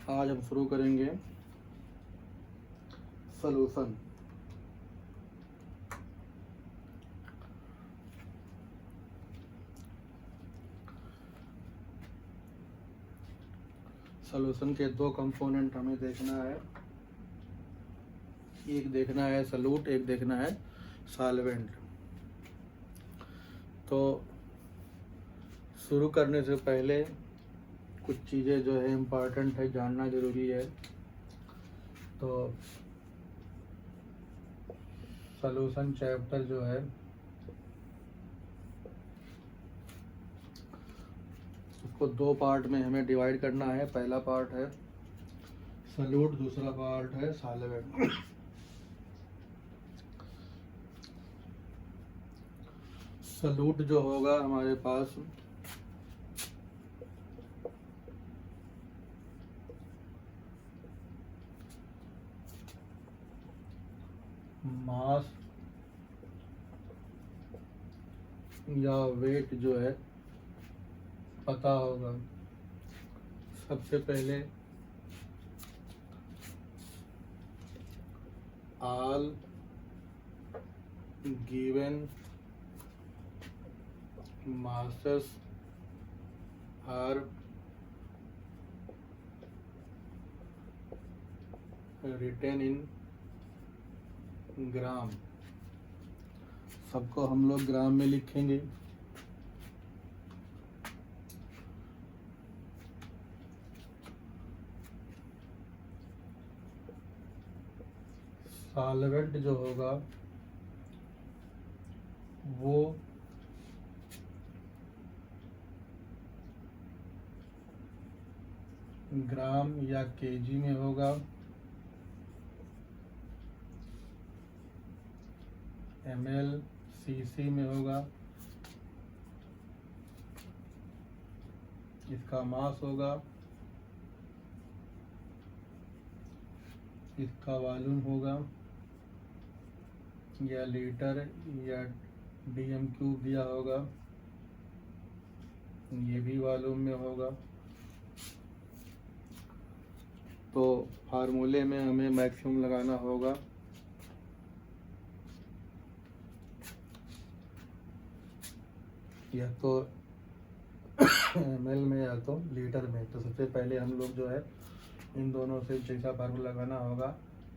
आज हम शुरू करेंगे सॉल्यूशन। सॉल्यूशन के दो कंपोनेंट हमें देखना है, एक देखना है सॉल्यूट, एक देखना है सॉल्वेंट। तो शुरू करने से पहले कुछ चीज़ें जो है इम्पॉर्टेंट है, जानना ज़रूरी है। तो सॉल्यूशन चैप्टर जो है उसको दो पार्ट में हमें डिवाइड करना है। पहला पार्ट है सॉल्यूट, दूसरा पार्ट है सॉल्वेंट। सॉल्यूट जो होगा हमारे पास मास या वेट जो है पता होगा। सबसे पहले all given masses are written in ग्राम। सबको हम लोग ग्राम में लिखेंगे। सॉल्वेंट जो होगा वो ग्राम या केजी में होगा, ml cc में होगा। इसका मास होगा, इसका वॉल्यूम होगा, या लीटर या डीएम क्यूब दिया होगा, ये भी वॉल्यूम में होगा। तो फार्मूले में हमें मैक्सिमम लगाना होगा। या तो ml में या तो लीटर में। तो सबसे पहले हम लोग जो है इन दोनों से जैसा फार्मूला लगाना होगा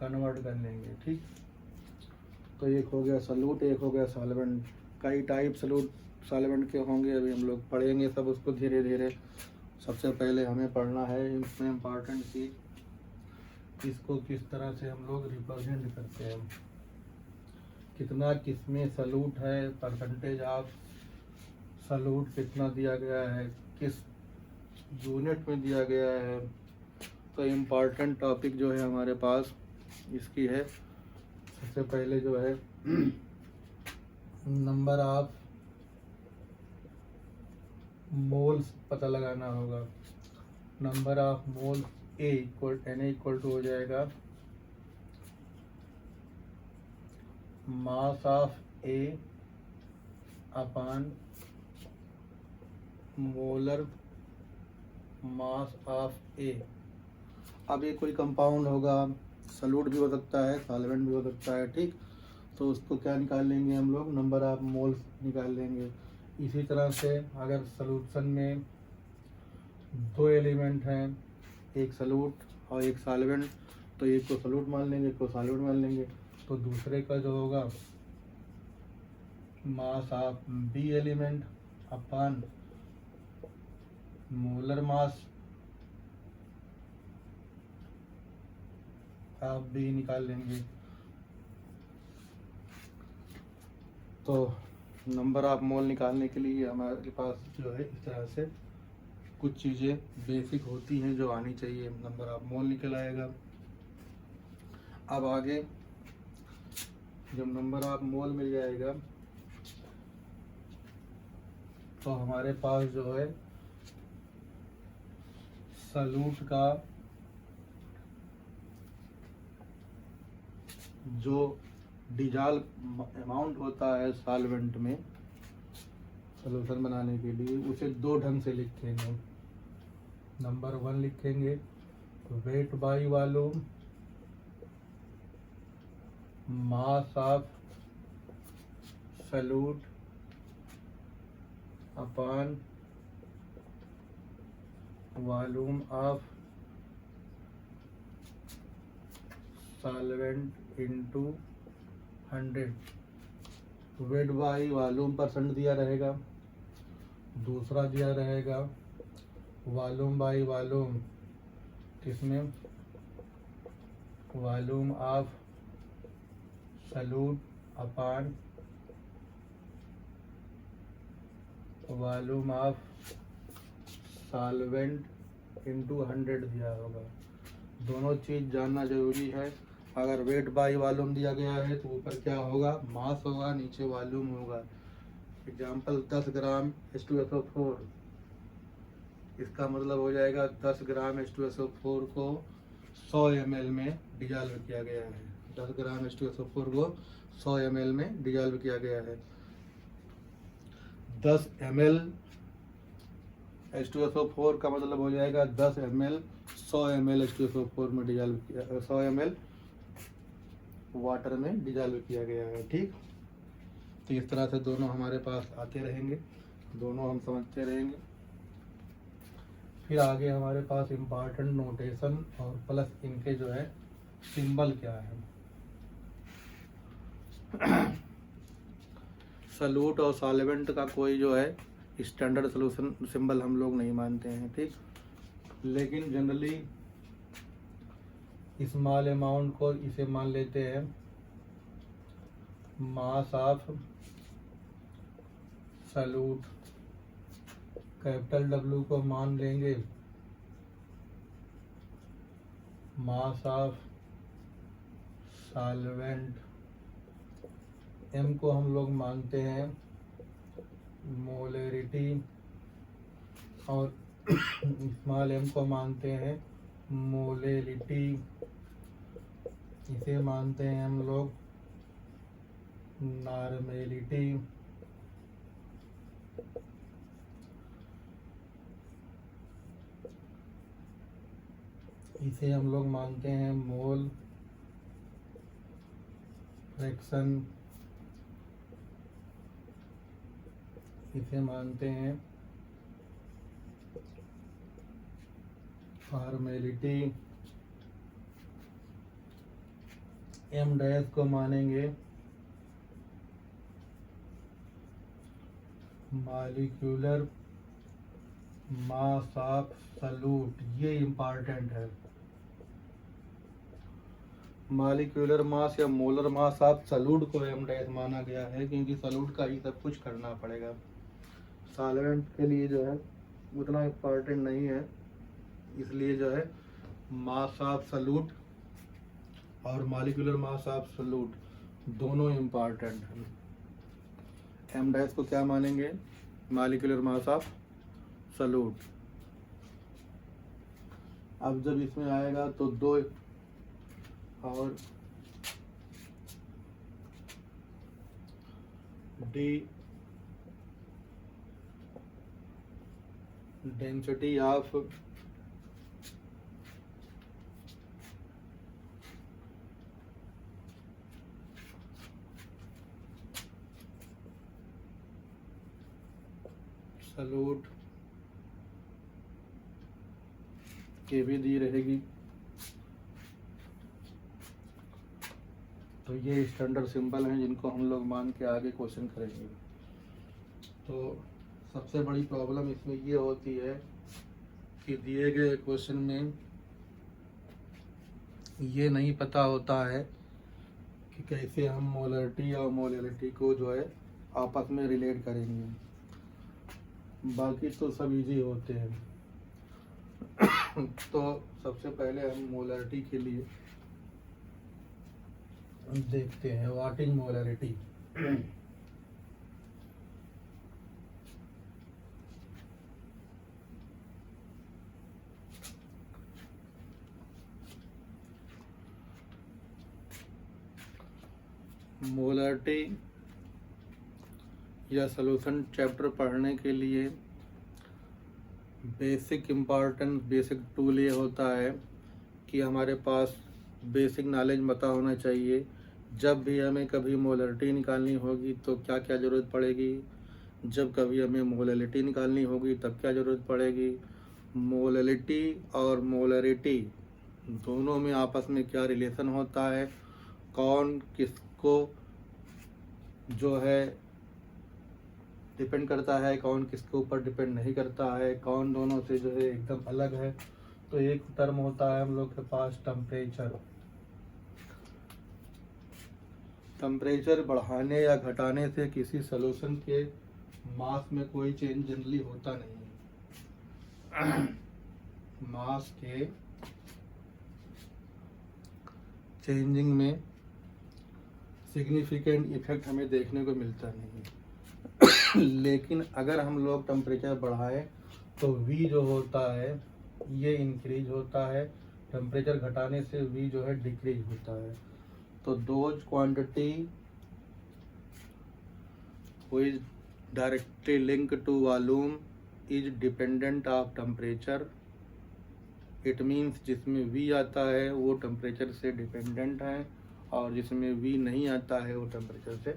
कन्वर्ट कर लेंगे, ठीक। तो एक हो गया सॉल्यूट, एक हो गया सॉल्वेंट। कई टाइप सॉल्यूट सॉल्वेंट के होंगे, अभी हम लोग पढ़ेंगे सब उसको धीरे धीरे। सबसे पहले हमें पढ़ना है इसमें इम्पॉर्टेंट चीज़, इसको किस तरह से हम लोग रिप्रेजेंट करते हैं, कितना किसमें सॉल्यूट है, परसेंटेज ऑफ सॉल्यूट कितना दिया गया है, किस यूनिट में दिया गया है। तो इम्पॉर्टेंट टॉपिक जो है हमारे पास इसकी है। सबसे पहले जो है नंबर ऑफ मोल्स पता लगाना होगा। Number of moles Na equal to हो जाएगा mass of A upon molar mass of A। अब ये कोई कंपाउंड होगा, सॉल्यूट भी हो सकता है, सॉल्वेंट भी हो सकता है, ठीक। तो उसको क्या निकाल लेंगे हम लोग, नंबर ऑफ मोल्स निकाल लेंगे। इसी तरह से अगर सॉल्यूशन में दो एलिमेंट हैं, एक सॉल्यूट और एक सॉल्वेंट, तो एक को सॉल्यूट मान लेंगे, एक को सॉल्वेंट मान लेंगे। तो दूसरे का जो होगा mass of B element upon molar mass आप भी निकाल लेंगे। तो नंबर ऑफ मोल निकालने के लिए हमारे पास जो है इस तरह से कुछ चीज़ें बेसिक होती हैं जो आनी चाहिए। नंबर ऑफ मोल निकल आएगा। अब आगे जब नंबर ऑफ मोल मिल जाएगा तो हमारे पास जो है सॉल्यूट का जो डिजॉल्व अमाउंट होता है सॉल्वेंट में सॉल्यूशन बनाने के लिए, उसे दो ढंग से लिखेंगे। नंबर 1 लिखेंगे weight by volume, mass of solute upon volume of solvent into 100। Weight by volume percent दिया रहेगा, दूसरा दिया रहेगा वॉल्यूम बाई वॉल्यूम, किसमें, volume of solute upon volume of solvent into 100 दिया होगा। दोनों चीज़ जानना जरूरी है। अगर वेट बाई वॉल्यूम दिया गया है तो ऊपर क्या होगा, मास होगा, नीचे वॉल्यूम होगा। एग्जाम्पल 10 ग्राम H2SO4, इसका मतलब हो जाएगा 10 ग्राम H2SO4 को 100 ml में डिजॉल्व किया गया है। 10 ग्राम H2SO4 को 100 ml में डिजॉल्व किया गया है। 10 ml H2SO4 का मतलब हो जाएगा 10 ml 100 ml H2SO4 में डिजॉल्व किया, 100 ml वाटर में डिजॉल्व किया गया है। ठीक, तो इस तरह से दोनों हमारे पास आते रहेंगे, दोनों हम समझते रहेंगे। फिर आगे हमारे पास इम्पॉर्टेंट नोटेशन और प्लस इनके जो है सिंबल क्या है। सॉल्यूट और सॉल्वेंट का कोई जो है स्टैंडर्ड सॉल्यूशन सिंबल हम लोग नहीं मानते हैं। ठीक, लेकिन जनरली स्मॉल अमाउंट को इसे मान लेते हैं मास ऑफ सॉल्यूट, कैपिटल W को मान लेंगे मास ऑफ सॉल्वेंट, M को हम लोग मानते हैं मोलरिटी और स्मॉल m को मानते हैं मोलेलिटी, इसे मानते हैं हम लोग नॉर्मेलिटी, इसे हम लोग मानते हैं मोल फ्रैक्शन, इसे मानते हैं फॉर्मेलिटी, M डैश को मानेंगे मॉलिक्यूलर मास ऑफ सॉल्यूट। ये इम्पॉर्टेंट है, मॉलिक्यूलर मास या मोलर मास ऑफ सॉल्यूट को M डैश माना गया है क्योंकि सॉल्यूट का ही सब कुछ करना पड़ेगा। सॉल्वेंट के लिए जो है उतना इम्पॉर्टेंट नहीं है, इसलिए जो है मास ऑफ सॉल्यूट और मॉलिक्यूलर मास ऑफ सॉल्यूट दोनों इम्पॉर्टेंट हैं। M डैश को क्या मानेंगे, मॉलिक्यूलर मास ऑफ सॉल्यूट। अब जब इसमें आएगा तो 2 और D डेंसिटी ऑफ सॉल्यूट के भी दी रहेगी। तो ये स्टैंडर्ड सिंबल हैं जिनको हम लोग मान के आगे क्वेश्चन करेंगे। तो सबसे बड़ी प्रॉब्लम इसमें ये होती है कि दिए गए क्वेश्चन में ये नहीं पता होता है कि कैसे हम मोलरिटी और मोलेलिटी को जो है आपस में रिलेट करेंगे। बाकी तो सब इजी होते हैं। तो सबसे पहले हम मोलरिटी के लिए देखते हैं व्हाट इज मोलरिटी। मोलरिटी या सॉल्यूशन चैप्टर पढ़ने के लिए बेसिक टूल ये होता है कि हमारे पास बेसिक नॉलेज पता होना चाहिए। जब भी हमें कभी मोलरिटी निकालनी होगी तो क्या क्या ज़रूरत पड़ेगी, जब कभी हमें मोलरिटी निकालनी होगी तब क्या ज़रूरत पड़ेगी, मोलरिटी और मोलरिटी दोनों में आपस में क्या रिलेशन होता है, कौन किसको जो है डिपेंड करता है, कौन किसके ऊपर डिपेंड नहीं करता है, कौन दोनों से जो है एकदम अलग है। तो एक टर्म होता है हम लोग के पास टेम्परेचर। टेम्परेचर बढ़ाने या घटाने से किसी सॉल्यूशन के मास में कोई चेंज जनरली होता नहीं है। मास के चेंजिंग में सिग्निफिकेंट इफेक्ट हमें देखने को मिलता नहीं है। लेकिन अगर हम लोग टेम्परेचर बढ़ाएं तो V जो होता है ये इंक्रीज होता है, टेम्परेचर घटाने से V जो है डिक्रीज होता है। तो dose quantity which directly linked to volume is dependent of temperature। It means जिसमें V आता है वो टेम्परेचर से डिपेंडेंट है और जिसमें V नहीं आता है वो टेम्परेचर से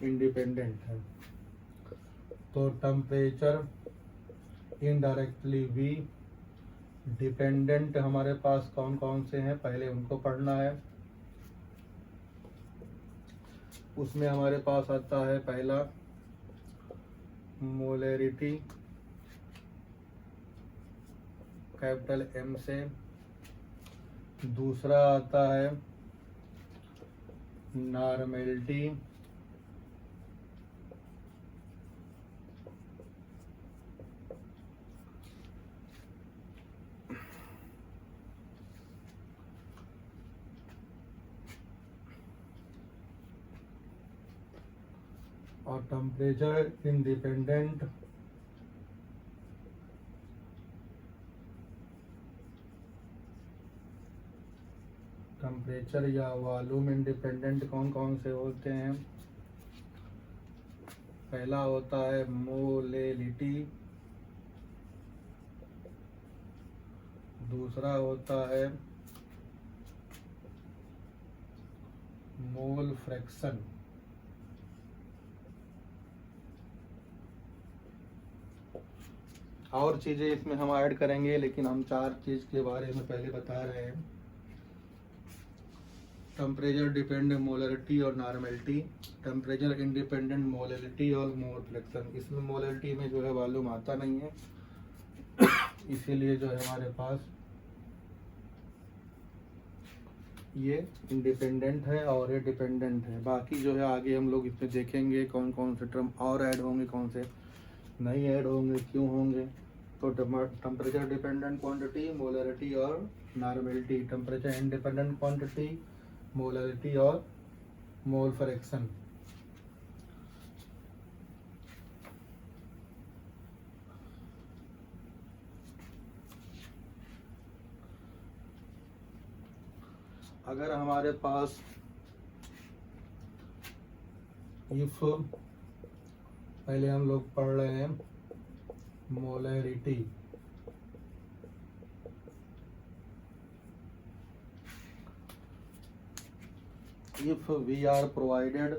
इंडिपेंडेंट है। तो टेम्परेचर इनडायरेक्टली V, डिपेंडेंट हमारे पास कौन कौन से हैं पहले उनको पढ़ना है। उसमें हमारे पास आता है पहला मोलरिटी कैपिटल M से, दूसरा आता है नॉर्मेलिटी, और टेम्परेचर इंडिपेंडेंट टेम्परेचर या वॉल्यूम इंडिपेंडेंट कौन कौन से होते हैं। पहला होता है मोलेलिटी, दूसरा होता है मोल फ्रैक्शन, और चीज़ें इसमें हम ऐड करेंगे लेकिन हम चार चीज़ के बारे में पहले बता रहे हैं। टेम्परेचर डिपेंडेंट मोलरिटी और नॉर्मेलिटी, टेम्परेचर इंडिपेंडेंट मोलरिटी और मोल फ्रैक्शन। इसमें मोलरिटी में जो है वॉल्यूम आता नहीं है, इसीलिए जो है हमारे पास ये इंडिपेंडेंट है और ये डिपेंडेंट है। बाकी जो है आगे हम लोग इसमें देखेंगे कौन कौन से टर्म और ऐड होंगे, कौन से नहीं ऐड होंगे, क्यों होंगे। तो टेम्परेचर डिपेंडेंट क्वांटिटी, मोलरिटी और normality, temperature independent quantity, molarity और मोल फ्रैक्शन। अगर हमारे पास इफ पहले हम लोग पढ़ रहे हैं molarity, if we are provided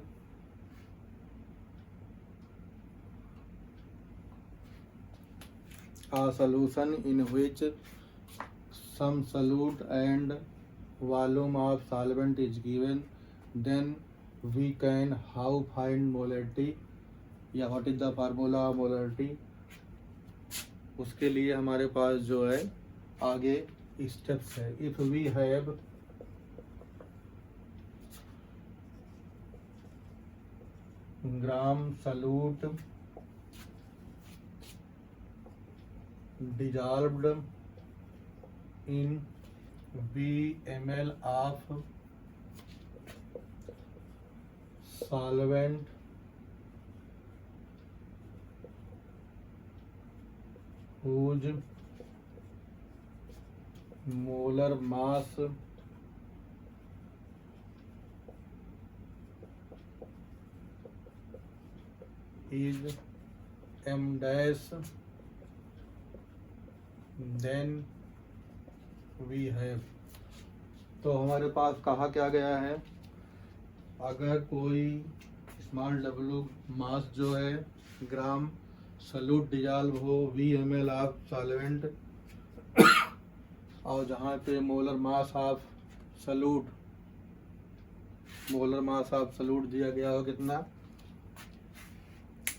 a solution in which some solute and volume of solvent is given, then we can how find molarity या what is the formula of molarity। उसके लिए हमारे पास जो है आगे स्टेप्स है। if we have gram solute dissolved in VmL of solvent whose molar mass is m dash, then we have तो हमारे पास कहा क्या गया है, अगर कोई स्मॉल डब्लू मास जो है ग्राम सॉल्यूट डिजॉल्व हो VmL ऑफ सॉल्वेंट, और जहाँ पे मोलर मास ऑफ सॉल्यूट दिया गया हो कितना,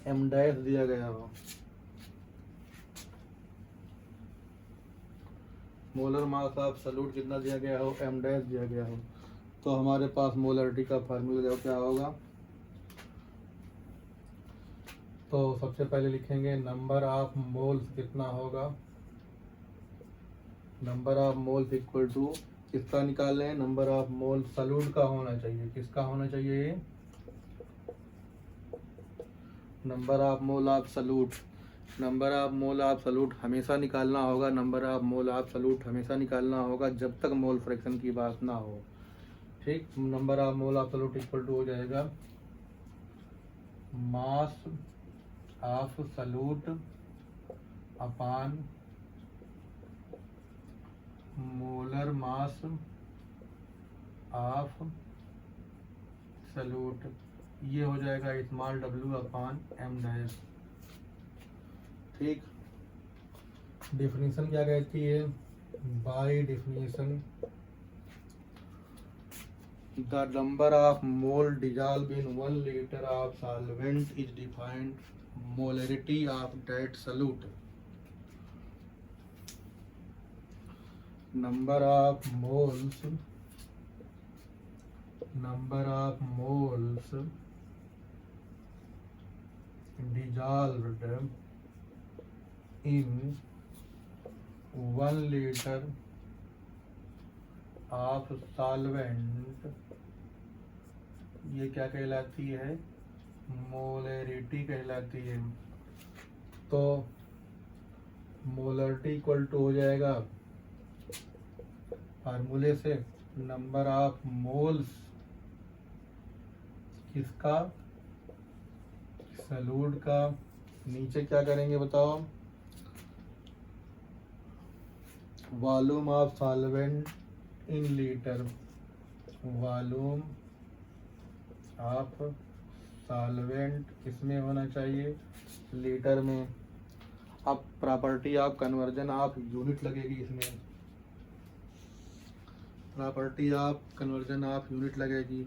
m डैश दिया गया हो, मोलर मास ऑफ सॉल्यूट कितना दिया गया हो, m डैश दिया गया हो, तो हमारे पास मोलरिटी का फार्मूला क्या होगा। तो सबसे पहले लिखेंगे नंबर ऑफ मोल्स कितना होगा, number of moles equal to किसका निकालें, नंबर ऑफ मोल सॉल्यूट का होना चाहिए, किसका होना चाहिए, number of mole of solute. Number of mole of solute हमेशा निकालना होगा, number of mole of solute हमेशा निकालना होगा जब तक मोल फ्रैक्शन की बात ना हो। ठीक, number of mole of solute equal to हो जाएगा mass of solute upon molar mass of solute, ये हो जाएगा small w upon m dash. ठीक, डेफिनेशन क्या कहती है, by definition the number of mole dissolve in 1 litre of solvent is defined molarity of that solute. number of moles dissolved in 1 liter of solvent, ये क्या कहलाती है, molarity कहलाती है। तो मोलरिटी इक्वल टू हो जाएगा फार्मूले से नंबर ऑफ मोल्स किसका, सॉल्यूट का, नीचे क्या करेंगे बताओ, volume of solvent in litre, volume of solvent किसमें होना चाहिए, लीटर में। अब property of conversion of unit लगेगी इसमें, property of conversion of unit लगेगी।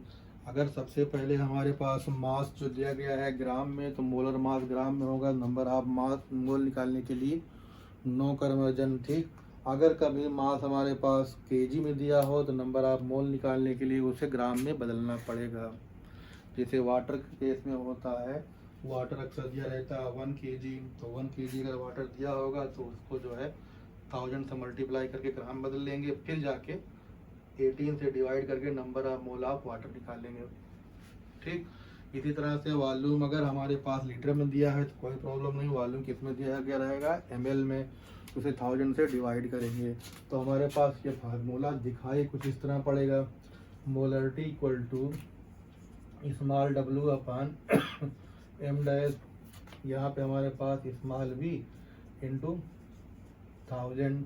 अगर सबसे पहले हमारे पास मास जो दिया गया है ग्राम में, तो मोलर मास ग्राम में होगा, नंबर ऑफ मास मोल निकालने के लिए नो कन्वर्जन। ठीक, अगर कभी मास हमारे पास केजी में दिया हो तो नंबर ऑफ मोल निकालने के लिए उसे ग्राम में बदलना पड़ेगा। जैसे वाटर के केस में होता है, वाटर अक्सर दिया रहता है 1 kg, तो 1 kg अगर वाटर दिया होगा तो उसको जो है 1000 से मल्टीप्लाई करके ग्राम बदल लेंगे, फिर जाके 18 से डिवाइड करके number of mole of water निकालेंगे। ठीक, इसी तरह से वॉल्यूम अगर हमारे पास लीटर में दिया है तो कोई प्रॉब्लम नहीं, वॉल्यूम किस में दिया गया रहेगा, ml में, उसे 1000 से डिवाइड करेंगे। तो हमारे पास ये फार्मूला दिखाई कुछ इस तरह पड़ेगा, molarity equal to small w upon m dash, यहाँ पे हमारे पास स्मॉल v इंटू 1000।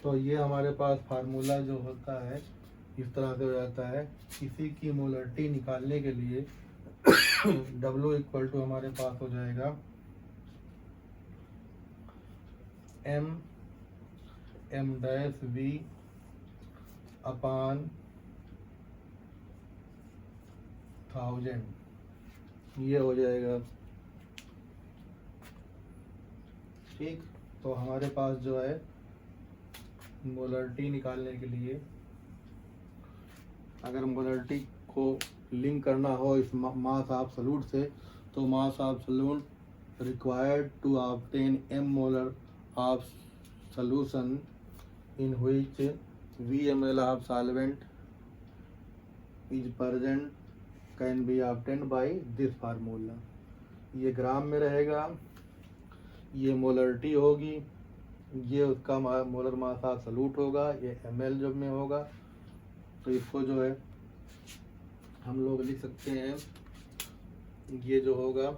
तो ये हमारे पास फार्मूला जो होता है इस तरह से हो जाता है। किसी की मोलरिटी निकालने के लिए W इक्वल टू हमारे पास हो जाएगा m डैश v अपान 1000, ये हो जाएगा। ठीक, तो हमारे पास जो है मोलरिटी निकालने के लिए अगर मोलरिटी को लिंक करना हो इस मास ऑफ सॉल्यूट से, तो mass of solute required to obtain m molar of solution in which VmL of solvent is present can be obtained by this formula. ये ग्राम में रहेगा, ये मोलरिटी होगी, ये उसका मोलर मास ऑफ सॉल्यूट होगा, ये ml जब में होगा। तो इसको जो है हम लोग लिख सकते हैं, ये जो होगा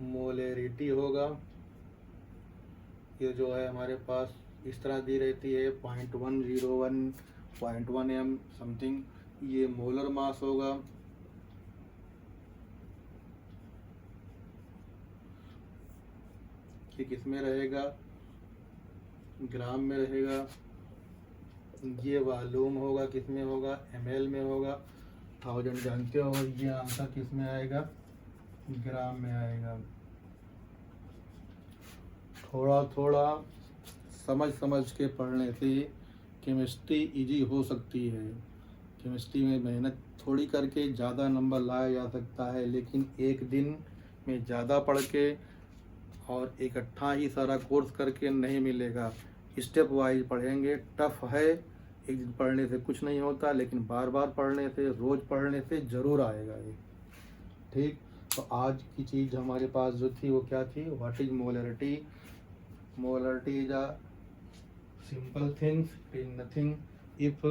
मोलरिटी होगा, ये जो है हमारे पास इस तरह दी रहती है 0.101 0.1 m समथिंग, ये मोलर मास होगा। ये किस में रहेगा, ग्राम में रहेगा। ये वॉल्यूम होगा, किस में होगा, ml में होगा। 1000 जानते हो, ये आंसर किस में आएगा, ग्राम में आएगा। थोड़ा थोड़ा समझ समझ के पढ़ने से केमिस्ट्री इजी हो सकती है। केमिस्ट्री में मेहनत थोड़ी करके ज़्यादा नंबर लाया जा सकता है, लेकिन एक दिन में ज़्यादा पढ़ के और इकट्ठा ही सारा कोर्स करके नहीं मिलेगा। स्टेप वाइज पढ़ेंगे। टफ है, एक दिन पढ़ने से कुछ नहीं होता, लेकिन बार बार पढ़ने से, रोज़ पढ़ने से ज़रूर आएगा ये। ठीक, तो आज की चीज़ हमारे पास जो थी वो क्या थी, what is molarity. Molarity is a simple things, it is nothing if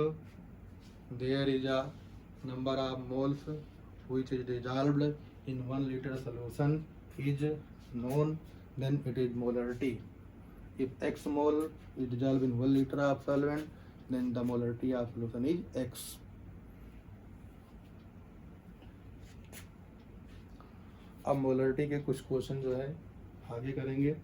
there is a number of moles which is dissolved in 1 liter solution is known, then it is molarity. If x mole is dissolved in 1 liter of solvent, then the molarity of solution is x. अब molarity के कुछ question जो है आगे करेंगे।